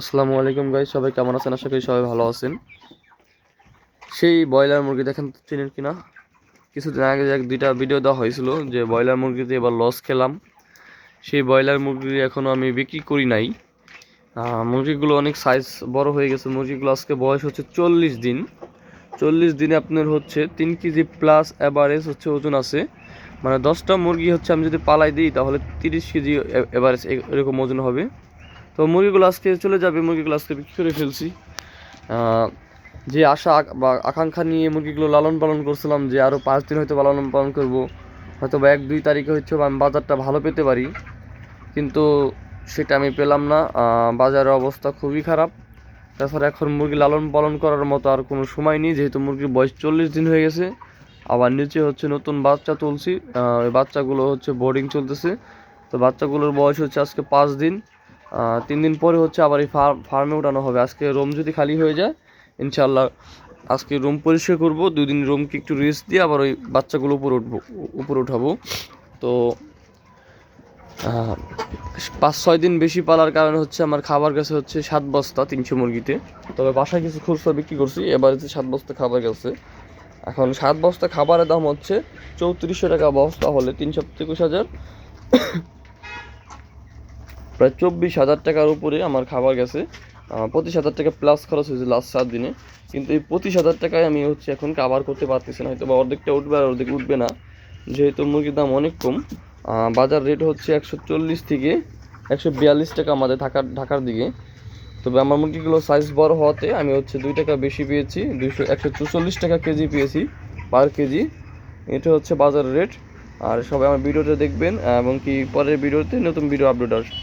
আসসালামু আলাইকুম গাইস, সবাই কেমন আছেন? আশা করি সবাই ভালো আছেন। সেই ব্রয়লার মুরগি দেখেন চিনেন কিনা? কিছুদিন আগে এক দুইটা ভিডিও দেওয়া হয়েছিল যে ব্রয়লার মুরগিতে এবার লস খেলাম। সেই ব্রয়লার মুরগি এখনও আমি বিক্রি করি নাই। মুরগিগুলো অনেক সাইজ বড় হয়ে গেছে। মুরগিগুলো আজকে বয়স হচ্ছে 40 দিন। 40 দিনে আপনার হচ্ছে 3 কেজি প্লাস অ্যাভারেজ হচ্ছে ওজন আছে। মানে 10টা মুরগি হচ্ছে আমি যদি পালাই দিই তাহলে 30 কেজি অ্যাভারেজ এরকম ওজন হবে। তো মুরগিগুলো আজকে চলে যাবে, মুরগিগুলো আজকে বিক্রি করে ফেলছি। যে আশা বা আকাঙ্ক্ষা নিয়ে মুরগিগুলো লালন পালন করছিলাম যে আরও 5 দিন হয়তো লালন পালন করব, হয়তো বা 1-2 তারিখে হচ্ছে আমি বাজারটা ভালো পেতে পারি, কিন্তু সেটা আমি পেলাম না। বাজারের অবস্থা খুবই খারাপ। তাছাড়া এখন মুরগি লালন পালন করার মতো আর কোনো সময় নেই, যেহেতু মুরগির বয়স 40 দিন হয়ে গেছে। আবার নিচে হচ্ছে নতুন বাচ্চা তুলছি, ওই বাচ্চাগুলো হচ্ছে বোর্ডিং চলতেছে। তো বাচ্চাগুলোর বয়স হচ্ছে আজকে 5 দিন। 3 দিন পরে হচ্ছে আবার এই ফার্মে উঠানো হবে। আজকে রুম যদি খালি হয়ে যায়, ইনশাল্লাহ আজকে রুম পরিষ্কার করবো, 2 দিন রুমকে একটু রেস্ট দিয়ে আবার ওই বাচ্চাগুলো উপরে উঠাবো। তো 5-6 দিন বেশি পালার কারণে হচ্ছে আমার খাবার গেছে হচ্ছে 7 বস্তা 300 মুরগিতে। তবে বাসায় কিছু খুচরা বিক্রি করছি, এবারে 7 বস্তা খাবার গেছে। এখন 7 বস্তা খাবারের দাম হচ্ছে 3400 টাকা বস্তা, হলে 3 7 প্রায় 24,000 টাকার উপরে আমার খাবার গেছে। 25,000 টাকা প্লাস খরচ হয়েছে লাস্ট 7 দিনে। কিন্তু এই 25,000 টাকায় আমি হচ্ছে এখন কাভার করতে পারতেছি না, হয়তো বা অর্ধেকটা উঠবে আর অর্ধেক উঠবে না, যেহেতু মুরগির দাম অনেক কম। বাজার রেট হচ্ছে 140 থেকে 142 টাকা আমাদের ঢাকার দিকে। তবে আমার মুরগিগুলো সাইজ বড় হওয়াতে আমি হচ্ছে 2 টাকা বেশি পেয়েছি, 144 টাকা কেজি পেয়েছি পার কেজি। এটা হচ্ছে বাজার রেট। আর সবাই আমার ভিডিওটা দেখবেন এবং কি পরের ভিডিওতে নতুন ভিডিও আপলোড আসবে।